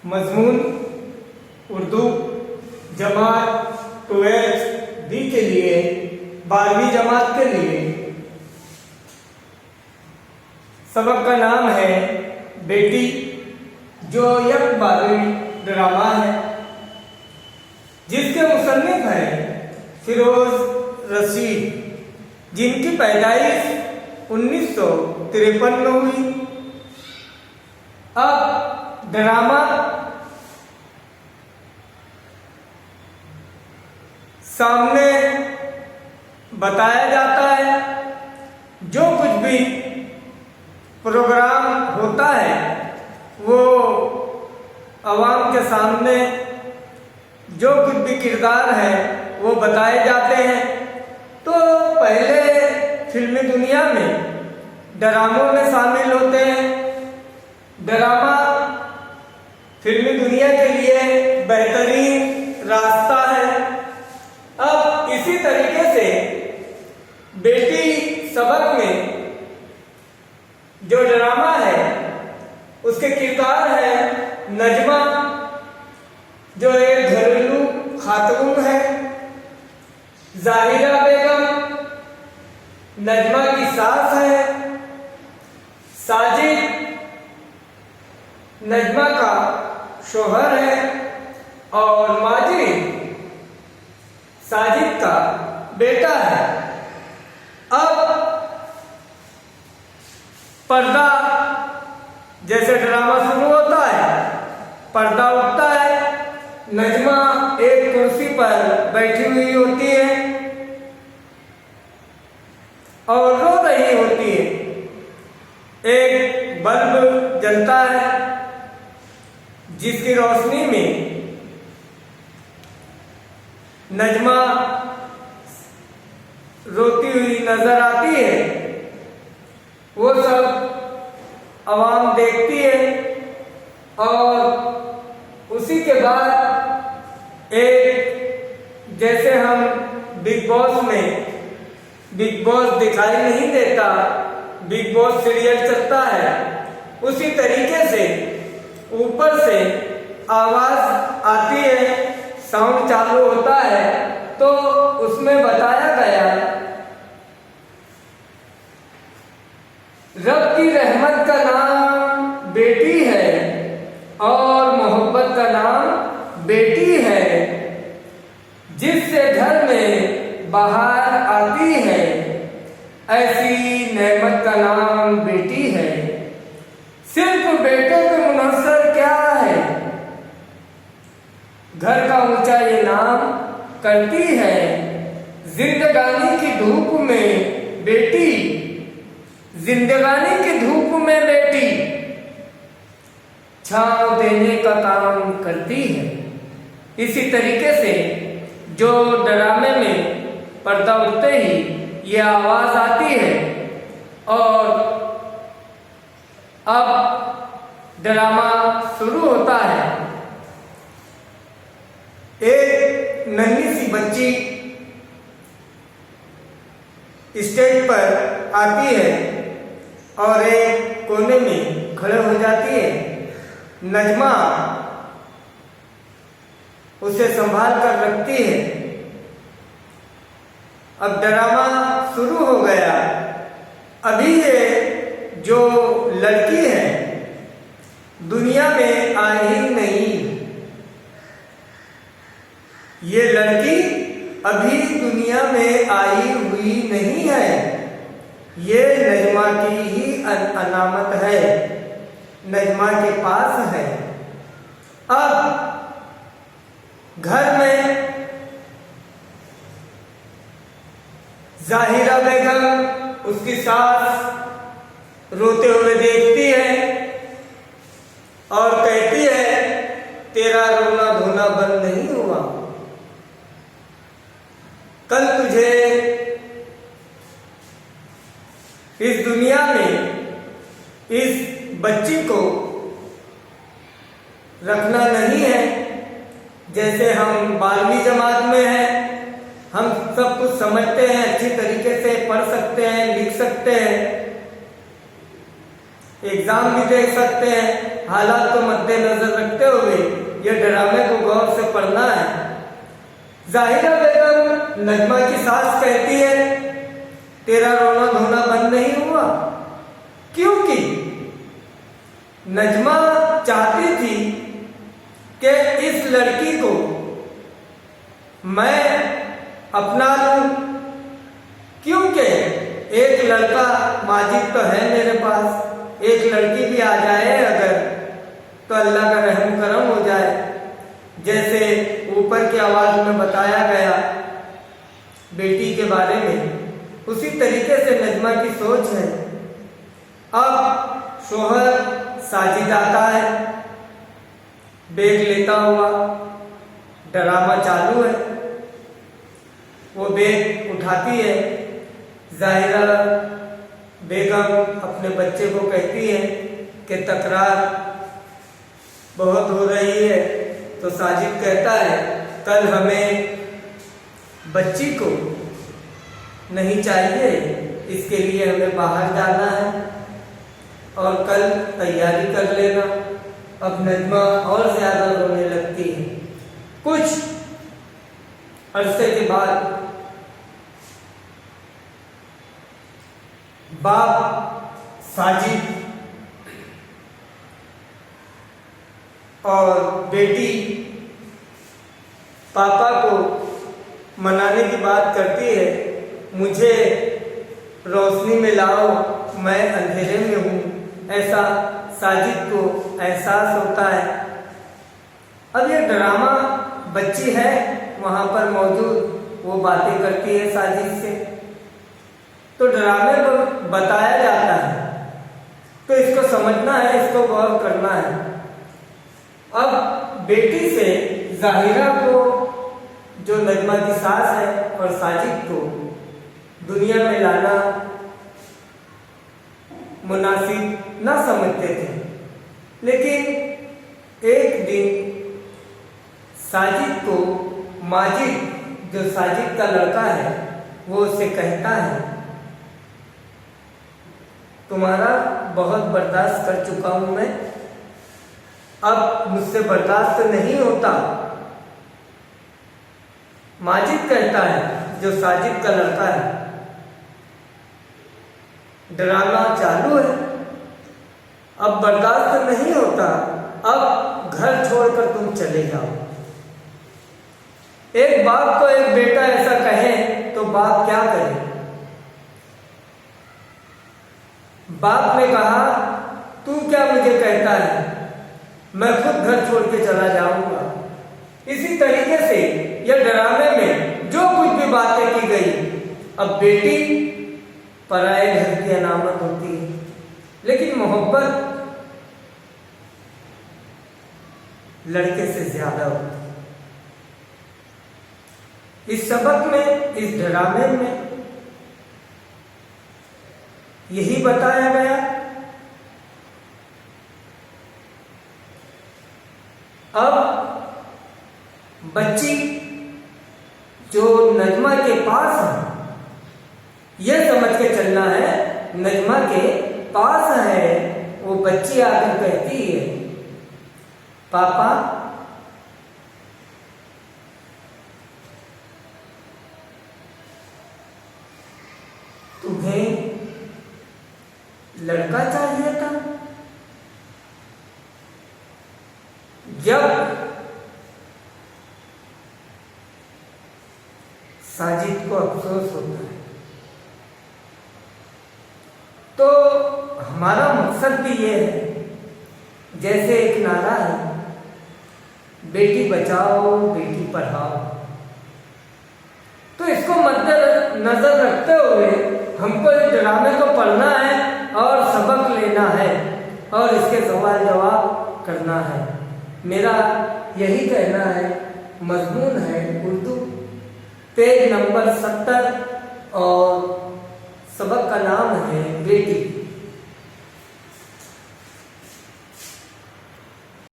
मजमून उर्दू जमात 12 बी के लिए 12वीं जमात के लिए सबक का नाम है बेटी, जो एक बालवी ड्रामा है जिसके मुसन्निफ हैं फिरोज रशीद, जिनकी पैदाइश 1953 में हुई। अब ड्रामा सामने बताया जाता है, जो कुछ भी प्रोग्राम होता है वो आवाम के सामने जो कुछ भी किरदार है वो बताए जाते हैं। तो पहले फिल्मी दुनिया में ड्रामों में शामिल होते हैं। ड्रामा फिल्मी दुनिया के लिए बेहतरीन रास्ता है। अब इसी तरीके से बेटी सबक में जो ड्रामा है उसके किरदार है नजमा, जो एक घरेलू खातून है। जाहिरा बेगम नजमा की सास है। साजिद नजमा का शोहर है और माजिद साजिद का बेटा है। अब पर्दा जैसे ड्रामा शुरू होता है, पर्दा उठता है। नजमा एक कुर्सी पर बैठी हुई होती है और रो रही होती है। एक बल्ब जलता है जिसकी रोशनी में नजमा रोती हुई नजर आती है। वो सब आवाम देखती है और उसी के बाद एक, जैसे हम बिग बॉस में बिग बॉस दिखाई नहीं देता, बिग बॉस सीरियल चलता है, उसी तरीके से ऊपर से आवाज आती है, साउंड चालू होता है। तो उसमें बताया गया रब की रहमत का नाम बेटी है और मोहब्बत का नाम बेटी है। जिससे घर में बाहर आती है, ऐसी नेमत का नाम बेटी है। सिर्फ बेटे पे मुनहसर क्या है, घर का ऊंचा ये नाम करती है। जिंदगानी की धूप में बेटी, जिंदगानी की धूप में बेटी छांव देने का काम करती है। इसी तरीके से जो ड्रामे में पर्दा उठते ही ये आवाज आती है और अब ड्रामा शुरू होता है। एक नन्ही सी बच्ची स्टेज पर आती है और एक कोने में खड़े हो जाती है। नजमा उसे संभाल कर रखती है। अब ड्रामा शुरू हो गया। अभी ये जो लड़की है दुनिया में आई ही नहीं, ये लड़की अभी दुनिया में आई हुई नहीं है। ये नजमा की ही अनामत है, नजमा के पास है। अब घर में जाहिरा बेगम उसकी सास रोते हुए देखती है और कहती है, तेरा रोना धोना बंद नहीं हुआ। कल तुझे इस दुनिया में इस बच्ची को रखना नहीं है। जैसे हम 12वीं जमात में हैं, हम सब कुछ समझते हैं, अच्छी तरीके से पढ़ सकते हैं, लिख सकते हैं, एग्जाम भी दे सकते हैं, हालात को मद्देनजर रखते हुए यह ड्रामे को गौर से पढ़ना है। जाहिरा बेगम नजमा की सास कहती है, तेरा रोना धोना बंद नहीं हुआ? क्योंकि नजमा चाहती थी कि इस लड़की को मैं अपना लूं, क्योंकि एक लड़का माजिद तो है मेरे पास, एक लड़की भी आ जाए अगर तो अल्लाह का रहम करम हो जाए। जैसे ऊपर की आवाज में बताया गया बेटी के बारे में, उसी तरीके से नजमा की सोच है। अब शोहर साजिद आता है, बैग लेता हुआ, ड्रामा चालू है। वो बैग उठाती है, जाहिरा बेगम अपने बच्चे को कहती है कि तकरार बहुत हो रही है। तो साजिद कहता है, कल हमें बच्ची को नहीं चाहिए, इसके लिए हमें बाहर जाना है और कल तैयारी कर लेना। अब नजमा और ज्यादा रोने लगती है। कुछ अरसे के बाद बाप साजिद और बेटी पापा को मनाने की बात करती है, मुझे रोशनी में लाओ, मैं अंधेरे में हूँ, ऐसा साजिद को एहसास होता है। अब ये ड्रामा बच्ची है वहां पर मौजूद, वो बातें करती है साजिद से, तो ड्रामे को बताया जाता है, तो इसको समझना है, इसको गौर करना है। अब बेटी से जाहिरा को, जो नजमा की सास है, और साजिद को दुनिया में लाना मुनासिब ना समझते थे, लेकिन एक दिन साजिद को माजिद, जो साजिद का लड़का है, वो उसे कहता है, तुम्हारा बहुत बर्दाश्त कर चुका हूं मैं, अब मुझसे बर्दाश्त नहीं होता। माजिद कहता है, जो साजिद का लड़का है, ड्रामा चालू है, अब बर्दाश्त नहीं होता, अब घर छोड़कर तुम चले जाओ। एक बाप को एक बेटा ऐसा कहे तो बाप क्या करे? बाप ने कहा, तू क्या मुझे कहता है, मैं खुद घर छोड़ के चला जाऊंगा। इसी तरीके से यह ड्रामे में जो कुछ भी बातें की गई, अब बेटी पराये घर की अनामत होती है, लेकिन मोहब्बत लड़के से ज्यादा होती है। इस सबक में, इस ड्रामे में यही बताया गया। अब बच्ची जो नजमा के पास है, यह समझ के चलना है नजमा के पास है। वो बच्ची आकर कहती है, पापा तुम्हें लड़का चाहिए था? जब साजिद को अफसोस होता है, तो हमारा मकसद भी ये है, जैसे एक नारा है, बेटी बचाओ बेटी पढ़ाओ, तो इसको मद्देनजर रखते हुए हमको इस ड्रामे को पढ़ना है और सबक लेना है और इसके सवाल जवाब करना है। मेरा यही कहना है। मजमून है उर्दू, पेज नंबर 70 और सबक का नाम है बेटी।